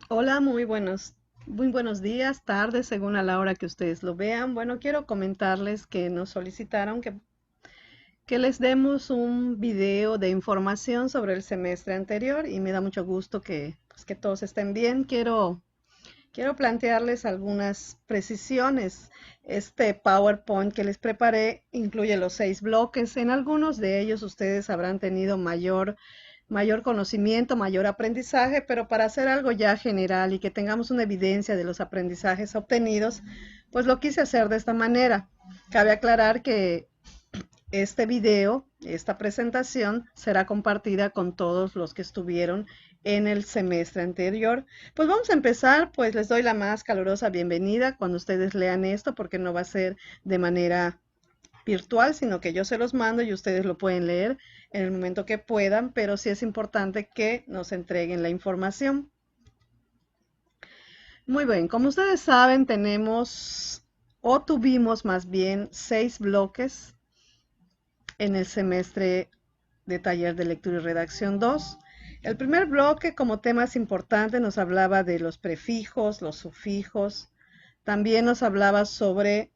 Hola, muy buenos días, tardes, según a la hora que ustedes lo vean. Bueno, quiero comentarles que nos solicitaron que les demos un video de información sobre el semestre anterior y me da mucho gusto que todos estén bien. Quiero plantearles algunas precisiones. Este PowerPoint que les preparé incluye los 6 bloques. En algunos de ellos ustedes habrán tenido mayor conocimiento, mayor aprendizaje, pero para hacer algo ya general y que tengamos una evidencia de los aprendizajes obtenidos, pues lo quise hacer de esta manera. Cabe aclarar que este video, esta presentación, será compartida con todos los que estuvieron en el semestre anterior. Pues vamos a empezar, pues les doy la más calurosa bienvenida cuando ustedes lean esto, porque no va a ser de manera virtual, sino que yo se los mando y ustedes lo pueden leer en el momento que puedan, pero sí es importante que nos entreguen la información. Muy bien, como ustedes saben, tuvimos más bien 6 bloques en el semestre de taller de lectura y redacción 2. El primer bloque, como temas importantes, nos hablaba de los prefijos, los sufijos, también nos hablaba sobre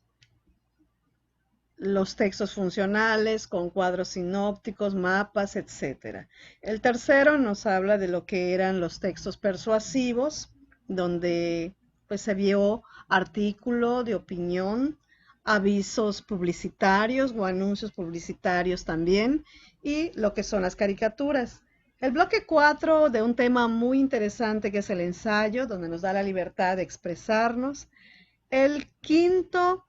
los textos funcionales con cuadros sinópticos, mapas, etcétera. El tercero nos habla de lo que eran los textos persuasivos, donde pues se vio artículo de opinión, avisos publicitarios o anuncios publicitarios también, y lo que son las caricaturas. El bloque 4 de un tema muy interesante que es el ensayo, donde nos da la libertad de expresarnos. El quinto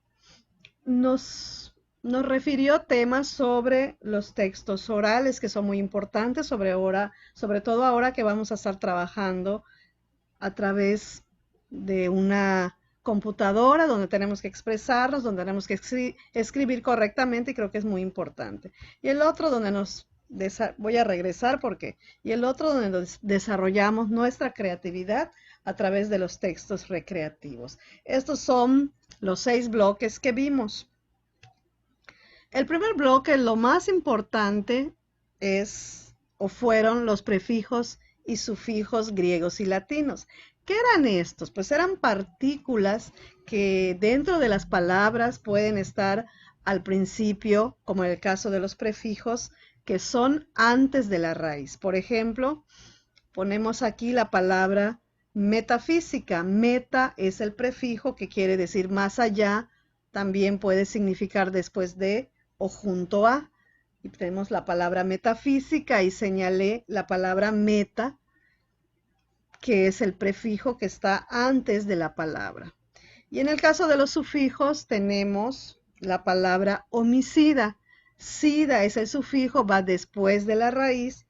nos refirió temas sobre los textos orales, que son muy importantes, sobre todo ahora que vamos a estar trabajando a través de una computadora donde tenemos que expresarnos, donde tenemos que escribir correctamente, y creo que es muy importante. Y el otro donde voy a regresar porque, y el otro donde nos desarrollamos nuestra creatividad a través de los textos recreativos. Estos son los 6 bloques que vimos. El primer bloque, lo más importante fueron los prefijos y sufijos griegos y latinos. ¿Qué eran estos? Pues eran partículas que dentro de las palabras pueden estar al principio, como en el caso de los prefijos, que son antes de la raíz. Por ejemplo, ponemos aquí la palabra metafísica. Meta es el prefijo que quiere decir más allá, también puede significar después de o junto a. Y tenemos la palabra metafísica y señalé la palabra meta, que es el prefijo que está antes de la palabra. Y en el caso de los sufijos tenemos la palabra homicida. Sida es el sufijo, va después de la raíz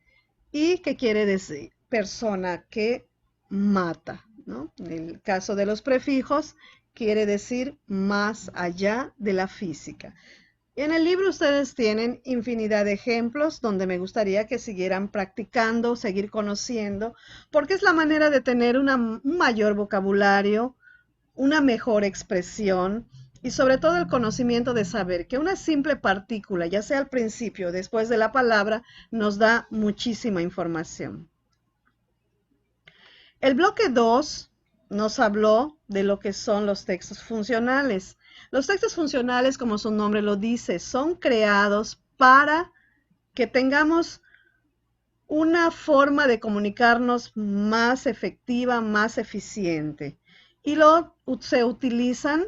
y que quiere decir persona que mata, ¿no? En el caso de los prefijos, quiere decir más allá de la física. En el libro ustedes tienen infinidad de ejemplos donde me gustaría que siguieran practicando, seguir conociendo, porque es la manera de tener un mayor vocabulario, una mejor expresión y sobre todo el conocimiento de saber que una simple partícula, ya sea al principio o después de la palabra, nos da muchísima información. El bloque 2 nos habló de lo que son los textos funcionales. Los textos funcionales, como su nombre lo dice, son creados para que tengamos una forma de comunicarnos más efectiva, más eficiente. Y se utilizan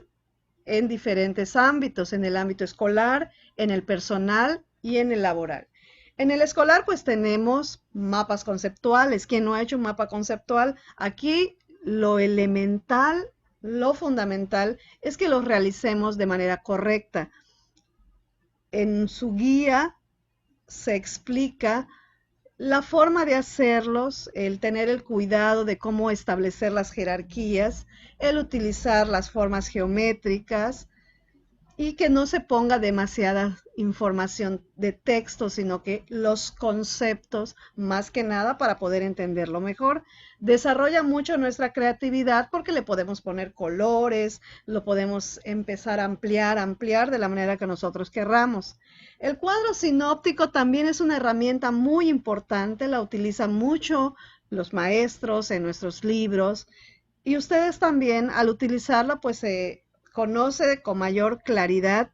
en diferentes ámbitos, en el ámbito escolar, en el personal y en el laboral. En el escolar pues tenemos mapas conceptuales. ¿Quién no ha hecho un mapa conceptual? Aquí lo elemental, lo fundamental es que los realicemos de manera correcta. En su guía se explica la forma de hacerlos, el tener el cuidado de cómo establecer las jerarquías, el utilizar las formas geométricas, y que no se ponga demasiada información de texto, sino que los conceptos, más que nada para poder entenderlo mejor, desarrolla mucho nuestra creatividad porque le podemos poner colores, lo podemos empezar a ampliar de la manera que nosotros querramos. El cuadro sinóptico también es una herramienta muy importante, la utilizan mucho los maestros, en nuestros libros, y ustedes también al utilizarla pues se conoce con mayor claridad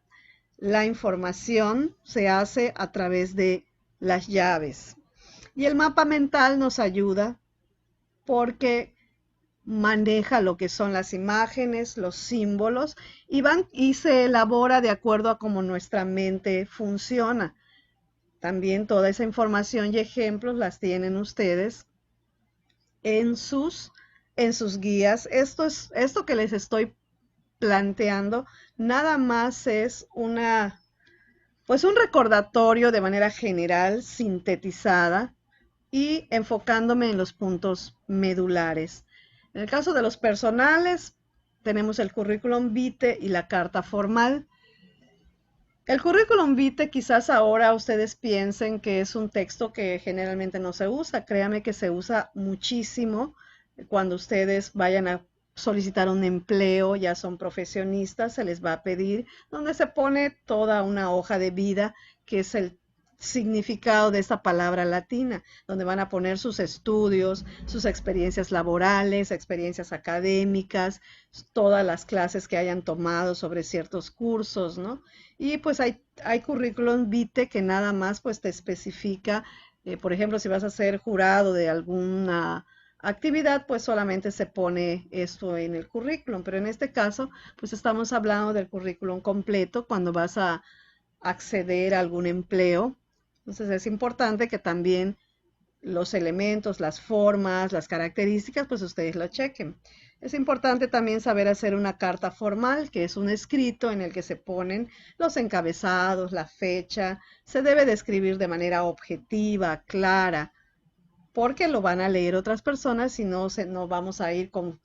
la información, se hace a través de las llaves. Y el mapa mental nos ayuda porque maneja lo que son las imágenes, los símbolos y se elabora de acuerdo a cómo nuestra mente funciona. También toda esa información y ejemplos las tienen ustedes en sus guías. Esto que les estoy planteando nada más es pues un recordatorio de manera general, sintetizada y enfocándome en los puntos medulares. En el caso de los personales, tenemos el currículum vitae y la carta formal. El currículum vitae quizás ahora ustedes piensen que es un texto que generalmente no se usa. Créanme que se usa muchísimo cuando ustedes vayan a solicitar un empleo, ya son profesionistas, se les va a pedir donde se pone toda una hoja de vida, que es el significado de esta palabra latina, donde van a poner sus estudios, sus experiencias laborales, experiencias académicas, todas las clases que hayan tomado sobre ciertos cursos, ¿no? Y pues hay currículum vitae que nada más pues te especifica, por ejemplo, si vas a ser jurado de alguna actividad, pues solamente se pone esto en el currículum, pero en este caso, pues estamos hablando del currículum completo cuando vas a acceder a algún empleo. Entonces es importante que también los elementos, las formas, las características, pues ustedes lo chequen. Es importante también saber hacer una carta formal, que es un escrito en el que se ponen los encabezados, la fecha. Se debe de escribir de manera objetiva, clara, porque lo van a leer otras personas y no vamos a ir con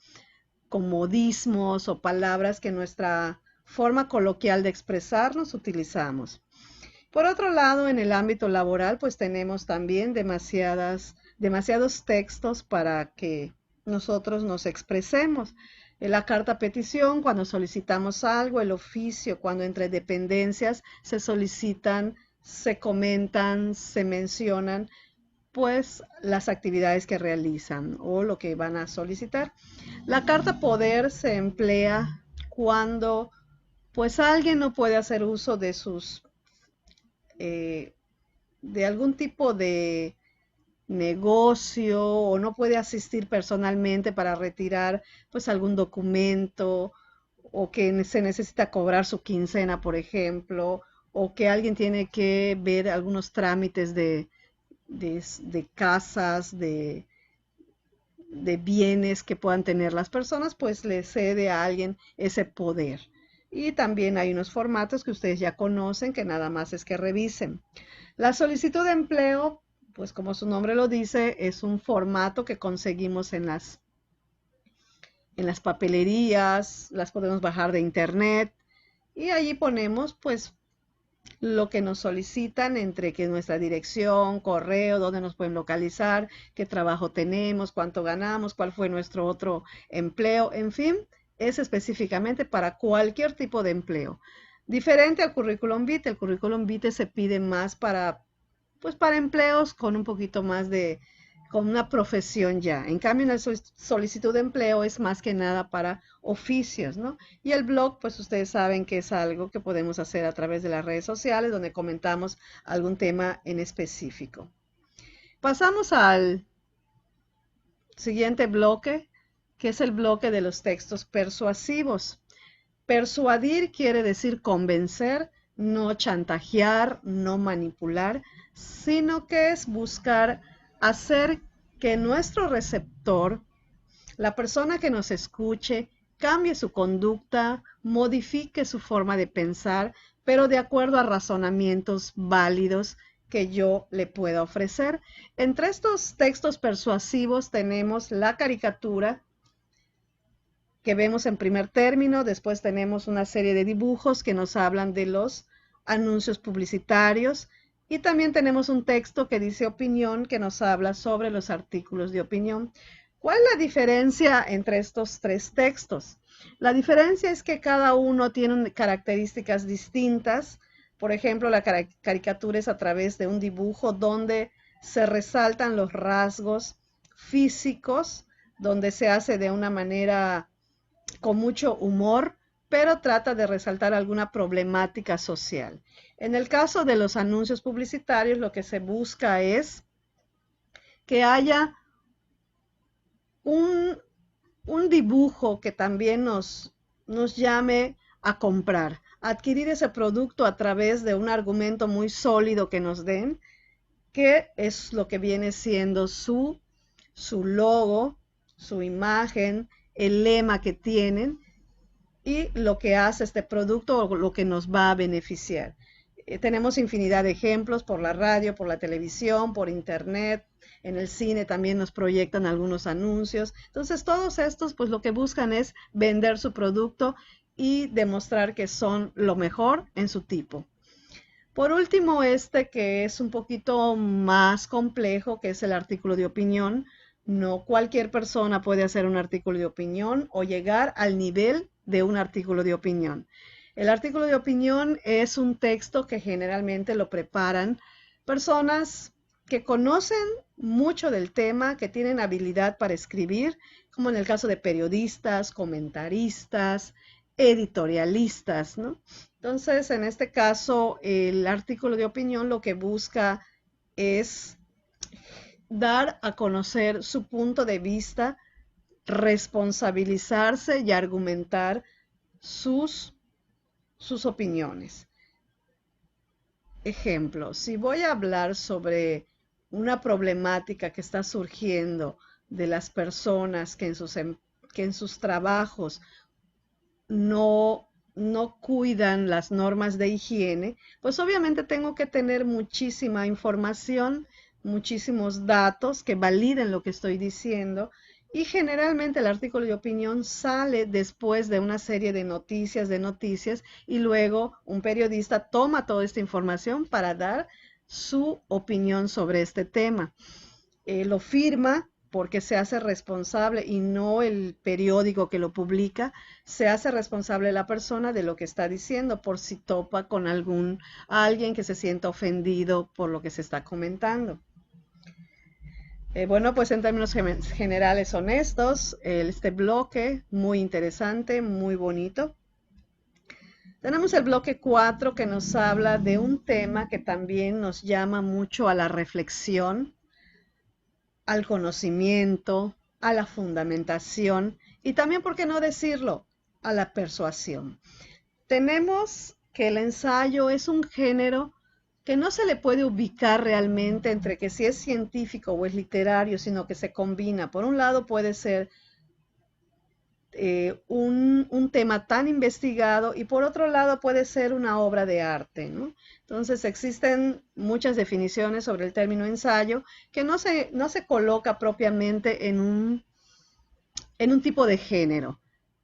modismos o palabras que en nuestra forma coloquial de expresarnos utilizamos. Por otro lado, en el ámbito laboral, pues tenemos también demasiados textos para que nosotros nos expresemos. En la carta petición, cuando solicitamos algo, el oficio, cuando entre dependencias se solicitan, se comentan, se mencionan, pues las actividades que realizan o lo que van a solicitar. La carta poder se emplea cuando pues alguien no puede hacer uso eh, de algún tipo de negocio o no puede asistir personalmente para retirar pues algún documento o que se necesita cobrar su quincena, por ejemplo, o que alguien tiene que ver algunos trámites de casas, de bienes que puedan tener las personas, pues le cede a alguien ese poder. Y también hay unos formatos que ustedes ya conocen que nada más es que revisen. La solicitud de empleo, pues como su nombre lo dice, es un formato que conseguimos en las papelerías, las podemos bajar de internet y allí ponemos pues lo que nos solicitan entre que nuestra dirección, correo, dónde nos pueden localizar, qué trabajo tenemos, cuánto ganamos, cuál fue nuestro otro empleo, en fin, es específicamente para cualquier tipo de empleo. Diferente al currículum vitae, el currículum vitae se pide más pues para empleos con un poquito más con una profesión ya. En cambio, en la solicitud de empleo es más que nada para oficios, ¿no? Y el blog, pues ustedes saben que es algo que podemos hacer a través de las redes sociales, donde comentamos algún tema en específico. Pasamos al siguiente bloque, que es el bloque de los textos persuasivos. Persuadir quiere decir convencer, no chantajear, no manipular, sino que es buscar hacer que nuestro receptor, la persona que nos escuche, cambie su conducta, modifique su forma de pensar, pero de acuerdo a razonamientos válidos que yo le pueda ofrecer. Entre estos textos persuasivos tenemos la caricatura, que vemos en primer término, después tenemos una serie de dibujos que nos hablan de los anuncios publicitarios y también tenemos un texto que dice opinión que nos habla sobre los artículos de opinión. ¿Cuál es la diferencia entre estos tres textos? La diferencia es que cada uno tiene características distintas. Por ejemplo, la caricatura es a través de un dibujo donde se resaltan los rasgos físicos, donde se hace de una manera con mucho humor, pero trata de resaltar alguna problemática social. En el caso de los anuncios publicitarios, lo que se busca es que haya un, un dibujo que también nos llame a comprar, a adquirir ese producto a través de un argumento muy sólido que nos den, que es lo que viene siendo su logo, su imagen, el lema que tienen y lo que hace este producto o lo que nos va a beneficiar. Tenemos infinidad de ejemplos por la radio, por la televisión, por internet, en el cine también nos proyectan algunos anuncios. Entonces todos estos pues lo que buscan es vender su producto y demostrar que son lo mejor en su tipo. Por último, este que es un poquito más complejo, que es el artículo de opinión. No cualquier persona puede hacer un artículo de opinión o llegar al nivel de un artículo de opinión. El artículo de opinión es un texto que generalmente lo preparan personas que conocen mucho del tema, que tienen habilidad para escribir, como en el caso de periodistas, comentaristas, editorialistas, ¿no? Entonces, en este caso, el artículo de opinión lo que busca es dar a conocer su punto de vista, responsabilizarse y argumentar sus opiniones. Ejemplo, si voy a hablar sobre una problemática que está surgiendo de las personas que en sus trabajos no cuidan las normas de higiene, pues obviamente tengo que tener muchísima información, muchísimos datos que validen lo que estoy diciendo y generalmente el artículo de opinión sale después de una serie de noticias y luego un periodista toma toda esta información para dar su opinión sobre este tema. Lo firma porque se hace responsable y no el periódico que lo publica, se hace responsable la persona de lo que está diciendo por si topa con alguien que se sienta ofendido por lo que se está comentando. Bueno, pues en términos generales son estos, este bloque muy interesante, muy bonito. Tenemos el bloque 4 que nos habla de un tema que también nos llama mucho a la reflexión, al conocimiento, a la fundamentación y también, ¿por qué no decirlo?, a la persuasión. Tenemos que el ensayo es un género que no se le puede ubicar realmente entre que si es científico o es literario, sino que se combina. Por un lado puede ser un tema tan investigado y por otro lado puede ser una obra de arte, ¿no? Entonces existen muchas definiciones sobre el término ensayo que no se coloca propiamente en un tipo de género.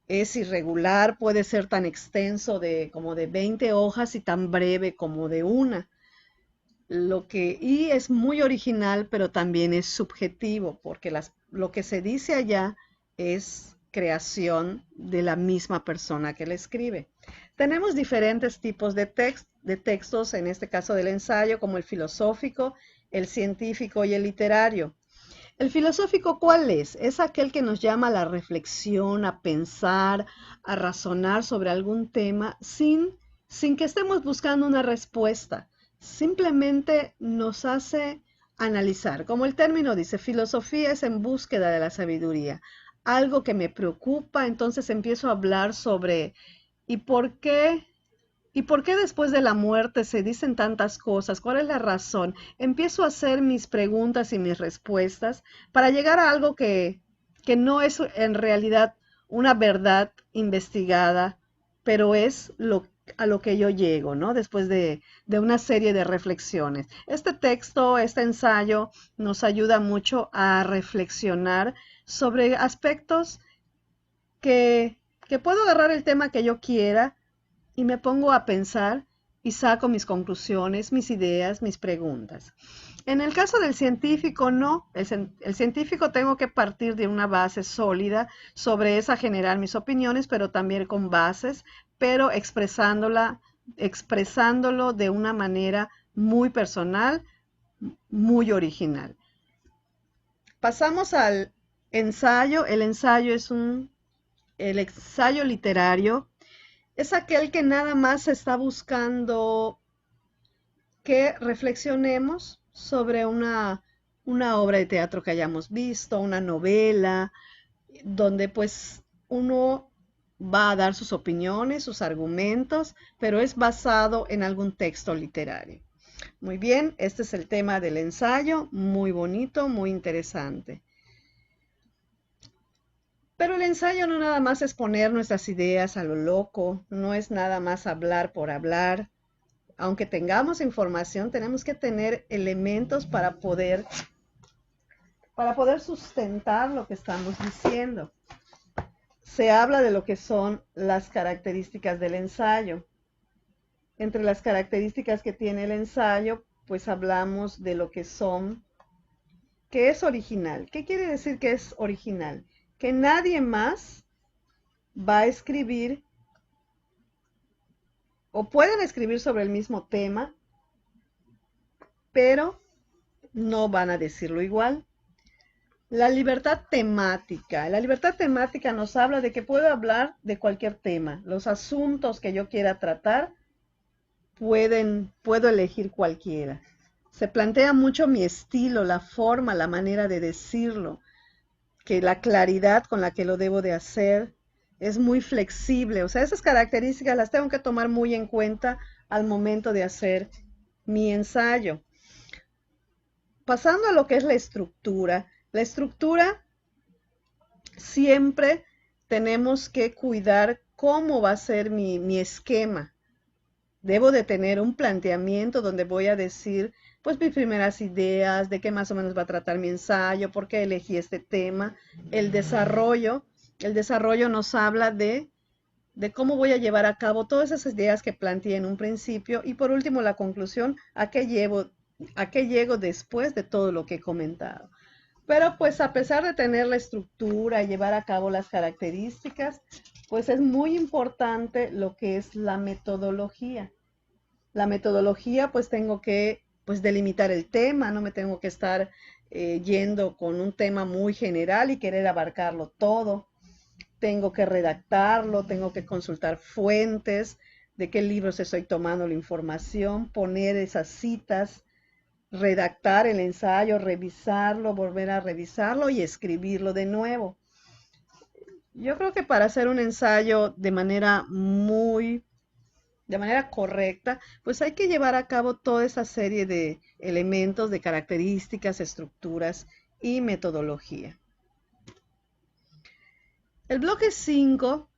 Es irregular, puede ser tan extenso como de 20 hojas y tan breve como de una. Y es muy original, pero también es subjetivo, porque lo que se dice allá es creación de la misma persona que la escribe. Tenemos diferentes tipos de textos, en este caso del ensayo, como el filosófico, el científico y el literario. El filosófico, ¿cuál es? Es aquel que nos llama a la reflexión, a pensar, a razonar sobre algún tema sin que estemos buscando una respuesta. Simplemente nos hace analizar. Como el término dice, filosofía es en búsqueda de la sabiduría. Algo que me preocupa, entonces empiezo a hablar sobre ¿y por qué? ¿Y por qué después de la muerte se dicen tantas cosas? ¿Cuál es la razón? Empiezo a hacer mis preguntas y mis respuestas para llegar a algo que no es en realidad una verdad investigada, pero es a lo que yo llego, ¿no? Después de una serie de reflexiones. Este texto, este ensayo, nos ayuda mucho a reflexionar sobre aspectos que puedo agarrar el tema que yo quiera y me pongo a pensar y saco mis conclusiones, mis ideas, mis preguntas. En el caso del científico, no. El científico tengo que partir de una base sólida, sobre esa generar mis opiniones, pero también con bases, pero expresándolo de una manera muy personal, muy original. Pasamos al ensayo. El ensayo es el ensayo literario. Es aquel que nada más está buscando que reflexionemos sobre una obra de teatro que hayamos visto, una novela, donde pues uno va a dar sus opiniones, sus argumentos, pero es basado en algún texto literario. Muy bien, este es el tema del ensayo, muy bonito, muy interesante. Pero el ensayo no nada más es poner nuestras ideas a lo loco, no es nada más hablar por hablar. Aunque tengamos información, tenemos que tener elementos para poder sustentar lo que estamos diciendo. Se habla de lo que son las características del ensayo. Entre las características que tiene el ensayo, pues hablamos de lo que es original. ¿Qué quiere decir que es original? Que nadie más va a escribir o pueden escribir sobre el mismo tema, pero no van a decirlo igual. La libertad temática. La libertad temática nos habla de que puedo hablar de cualquier tema. Los asuntos que yo quiera tratar, puedo elegir cualquiera. Se plantea mucho mi estilo, la forma, la manera de decirlo, que la claridad con la que lo debo de hacer es muy flexible. O sea, esas características las tengo que tomar muy en cuenta al momento de hacer mi ensayo. Pasando a lo que es la estructura. La estructura siempre tenemos que cuidar cómo va a ser mi esquema. Debo de tener un planteamiento donde voy a decir, pues, mis primeras ideas, de qué más o menos va a tratar mi ensayo, por qué elegí este tema. El desarrollo nos habla de cómo voy a llevar a cabo todas esas ideas que planteé en un principio. Y por último, la conclusión, a qué llego después de todo lo que he comentado. Pero pues a pesar de tener la estructura y llevar a cabo las características, pues es muy importante lo que es la metodología. La metodología, pues tengo que pues delimitar el tema, no me tengo que estar yendo con un tema muy general y querer abarcarlo todo. Tengo que redactarlo, tengo que consultar fuentes, de qué libros estoy tomando la información, poner esas citas, redactar el ensayo, revisarlo, volver a revisarlo y escribirlo de nuevo. Yo creo que para hacer un ensayo de manera correcta, pues hay que llevar a cabo toda esa serie de elementos, de características, estructuras y metodología. El bloque 5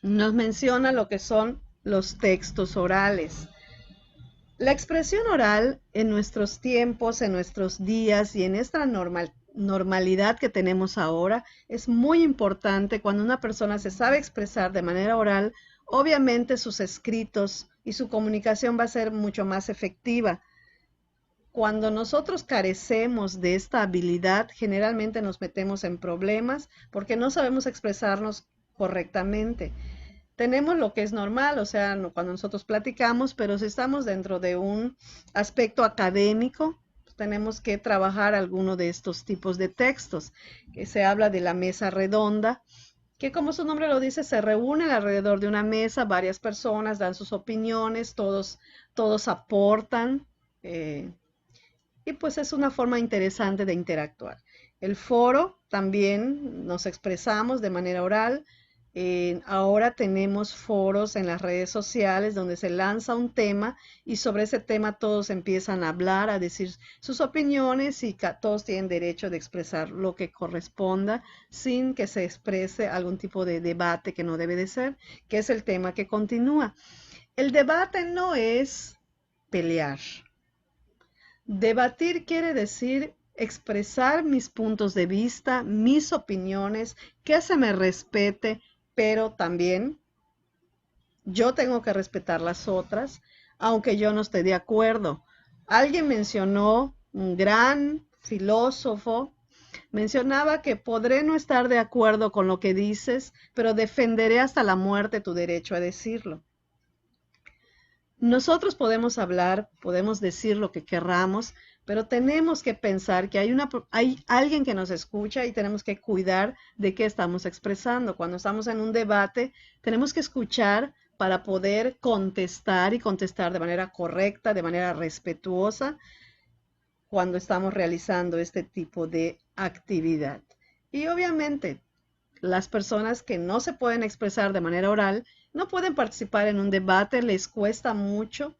nos menciona lo que son los textos orales. La expresión oral en nuestros tiempos, en nuestros días y en esta normalidad que tenemos ahora es muy importante. Cuando una persona se sabe expresar de manera oral, obviamente sus escritos y su comunicación va a ser mucho más efectiva. Cuando nosotros carecemos de esta habilidad, generalmente nos metemos en problemas porque no sabemos expresarnos correctamente. Tenemos lo que es normal, o sea, cuando nosotros platicamos, pero si estamos dentro de un aspecto académico, pues tenemos que trabajar alguno de estos tipos de textos, que se habla de la mesa redonda, que como su nombre lo dice, se reúnen alrededor de una mesa, varias personas dan sus opiniones, todos aportan, y pues es una forma interesante de interactuar. El foro también nos expresamos de manera oral. Ahora tenemos foros en las redes sociales donde se lanza un tema y sobre ese tema todos empiezan a hablar, a decir sus opiniones y todos tienen derecho de expresar lo que corresponda sin que se exprese algún tipo de debate que no debe de ser, que es el tema que continúa. El debate no es pelear. Debatir quiere decir expresar mis puntos de vista, mis opiniones, que se me respete, pero también yo tengo que respetar las otras, aunque yo no esté de acuerdo. Alguien mencionó, un gran filósofo, mencionaba que podré no estar de acuerdo con lo que dices, pero defenderé hasta la muerte tu derecho a decirlo. Nosotros podemos hablar, podemos decir lo que querramos, pero tenemos que pensar que hay alguien que nos escucha y tenemos que cuidar de qué estamos expresando. Cuando estamos en un debate, tenemos que escuchar para poder contestar y contestar de manera correcta, de manera respetuosa, cuando estamos realizando este tipo de actividad. Y obviamente, las personas que no se pueden expresar de manera oral no pueden participar en un debate, les cuesta mucho.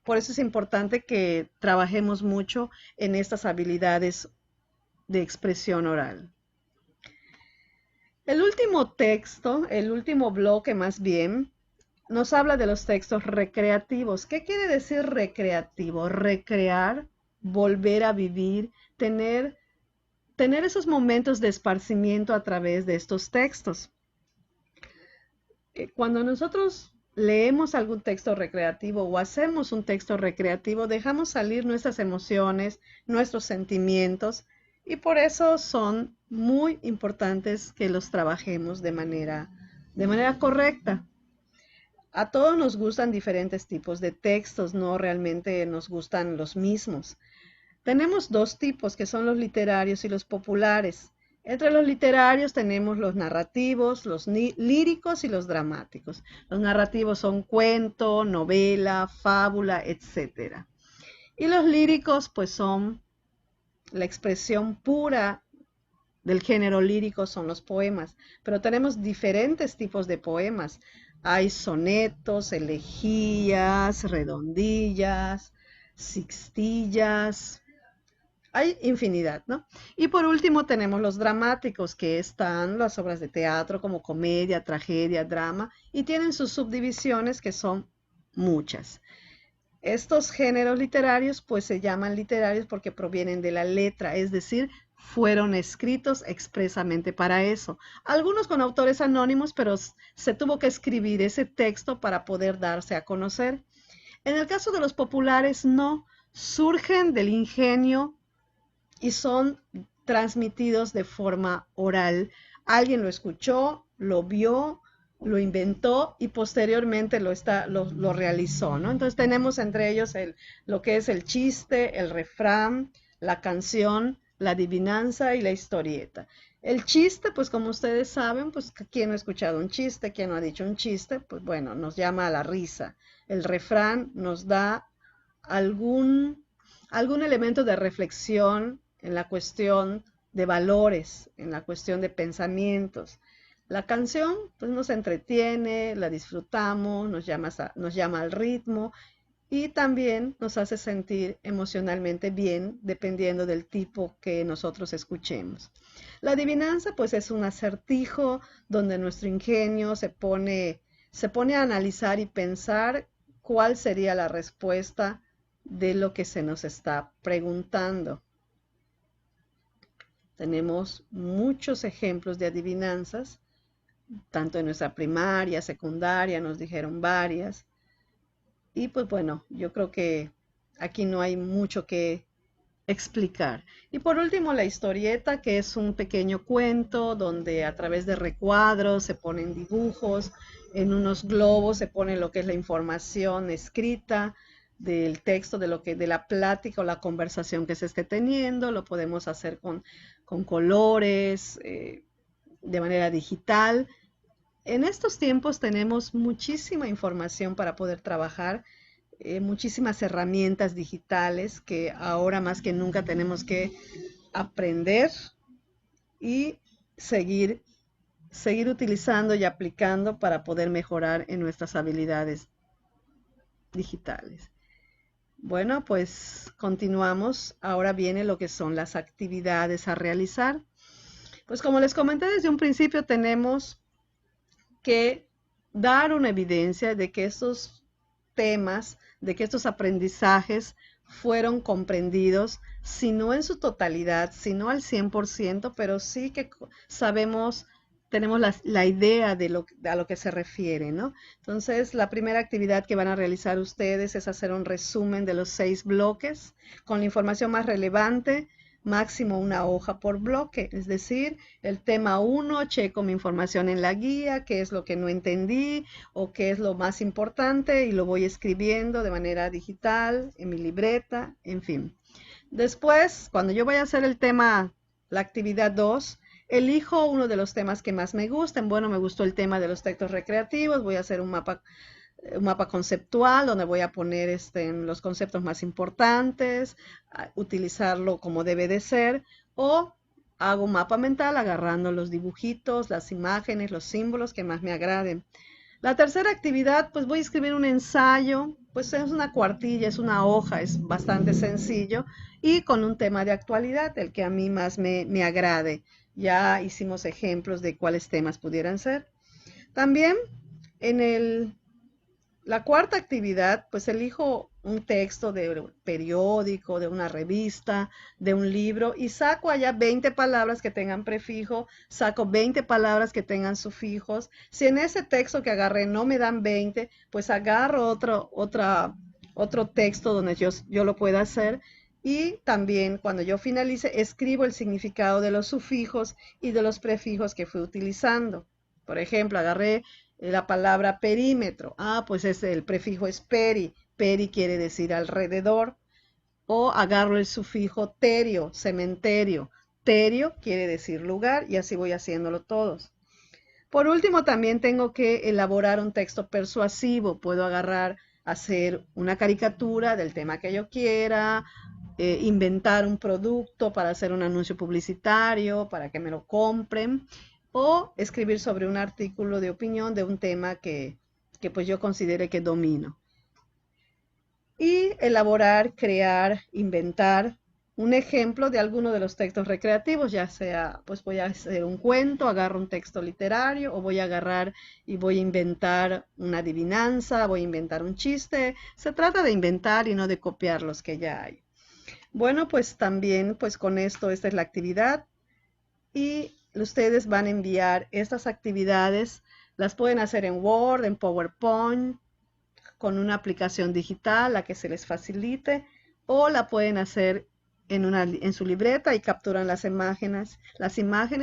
Por eso es importante que trabajemos mucho en estas habilidades de expresión oral. El último texto, el último bloque más bien, nos habla de los textos recreativos. ¿Qué quiere decir recreativo? Recrear, volver a vivir, tener esos momentos de esparcimiento a través de estos textos. Cuando nosotros leemos algún texto recreativo o hacemos un texto recreativo, dejamos salir nuestras emociones, nuestros sentimientos, y por eso son muy importantes que los trabajemos de manera correcta. A todos nos gustan diferentes tipos de textos, no realmente nos gustan los mismos. Tenemos dos tipos, que son los literarios y los populares. Entre los literarios tenemos los narrativos, los líricos y los dramáticos. Los narrativos son cuento, novela, fábula, etc. Y los líricos pues son la expresión pura del género lírico, son los poemas. Pero tenemos diferentes tipos de poemas. Hay sonetos, elegías, redondillas, sixtillas. Hay infinidad, ¿no? Y por último tenemos los dramáticos, que están las obras de teatro como comedia, tragedia, drama, y tienen sus subdivisiones que son muchas. Estos géneros literarios pues se llaman literarios porque provienen de la letra, es decir, fueron escritos expresamente para eso. Algunos con autores anónimos, pero se tuvo que escribir ese texto para poder darse a conocer. En el caso de los populares, no, surgen del ingenio y son transmitidos de forma oral. Alguien lo escuchó, lo vio, lo inventó y posteriormente lo realizó, ¿no? Entonces tenemos entre ellos lo que es el chiste, el refrán, la canción, la adivinanza y la historieta. El chiste, pues como ustedes saben, pues ¿quién no ha escuchado un chiste? ¿Quién no ha dicho un chiste? Pues bueno, nos llama a la risa. El refrán nos da algún elemento de reflexión en la cuestión de valores, en la cuestión de pensamientos. La canción pues nos entretiene, la disfrutamos, nos llama al ritmo y también nos hace sentir emocionalmente bien dependiendo del tipo que nosotros escuchemos. La adivinanza pues es un acertijo donde nuestro ingenio se pone a analizar y pensar cuál sería la respuesta de lo que se nos está preguntando. Tenemos muchos ejemplos de adivinanzas, tanto en nuestra primaria, secundaria, nos dijeron varias. Y pues bueno, yo creo que aquí no hay mucho que explicar. Y por último, la historieta, que es un pequeño cuento donde a través de recuadros se ponen dibujos, en unos globos se pone lo que es la información escrita del texto, de la plática o la conversación que se esté teniendo. Lo podemos hacer con colores, de manera digital. En estos tiempos tenemos muchísima información para poder trabajar, muchísimas herramientas digitales que ahora más que nunca tenemos que aprender y seguir utilizando y aplicando para poder mejorar en nuestras habilidades digitales. Bueno, pues continuamos. Ahora viene lo que son las actividades a realizar. Pues como les comenté desde un principio, tenemos que dar una evidencia de que estos temas, de que estos aprendizajes fueron comprendidos, si no en su totalidad, si no al 100%, pero sí que sabemos, tenemos la idea de a lo que se refiere, ¿no? Entonces, la primera actividad que van a realizar ustedes es hacer un resumen de los 6 bloques con la información más relevante. máximo una hoja por bloque, es decir, el tema 1, checo mi información en la guía, qué es lo que no entendí o qué es lo más importante y lo voy escribiendo de manera digital en mi libreta, en fin. Después, cuando yo voy a hacer el tema, la actividad 2, elijo uno de los temas que más me gusten. Bueno, me gustó el tema de los textos recreativos, voy a hacer un mapa conceptual donde voy a poner los conceptos más importantes, utilizarlo como debe de ser, o hago un mapa mental agarrando los dibujitos, las imágenes, los símbolos que más me agraden. La tercera actividad, pues voy a escribir un ensayo, pues es una cuartilla, es una hoja, es bastante sencillo y con un tema de actualidad, el que a mí más me agrade. Ya hicimos ejemplos de cuáles temas pudieran ser. También en la cuarta actividad, pues elijo un texto de un periódico, de una revista, de un libro y saco allá 20 palabras que tengan prefijo, saco 20 palabras que tengan sufijos. Si en ese texto que agarré no me dan 20, pues agarro otro texto donde yo lo pueda hacer. Y también cuando yo finalice, escribo el significado de los sufijos y de los prefijos que fui utilizando. Por ejemplo, agarré la palabra perímetro. Ah, pues el prefijo es peri. Peri quiere decir alrededor. O agarro el sufijo terio, cementerio. Terio quiere decir lugar y así voy haciéndolo todos. Por último, también tengo que elaborar un texto persuasivo. Puedo agarrar, hacer una caricatura del tema que yo quiera, inventar un producto para hacer un anuncio publicitario, para que me lo compren, o escribir sobre un artículo de opinión de un tema que pues yo considere que domino. Y elaborar, crear, inventar un ejemplo de alguno de los textos recreativos, ya sea, pues voy a hacer un cuento, agarro un texto literario, o voy a agarrar y voy a inventar una adivinanza, voy a inventar un chiste. Se trata de inventar y no de copiar los que ya hay. Bueno, pues también, pues con esto, esta es la actividad y ustedes van a enviar estas actividades, las pueden hacer en Word, en PowerPoint, con una aplicación digital, la que se les facilite, o la pueden hacer en su libreta y capturan las imágenes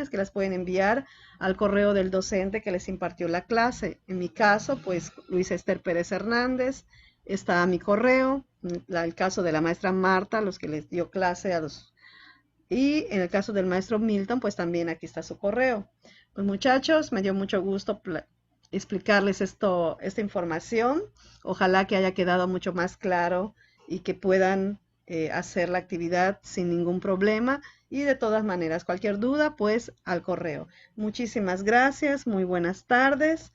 que las pueden enviar al correo del docente que les impartió la clase. En mi caso, pues Luis Esther Pérez Hernández, está mi correo, el caso de la maestra Marta, los que les dio clase a los... Y en el caso del maestro Milton, pues también aquí está su correo. Pues muchachos, me dio mucho gusto explicarles esta información. Ojalá que haya quedado mucho más claro y que puedan hacer la actividad sin ningún problema. Y de todas maneras, cualquier duda, pues al correo. Muchísimas gracias, muy buenas tardes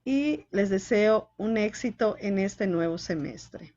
y les deseo un éxito en este nuevo semestre.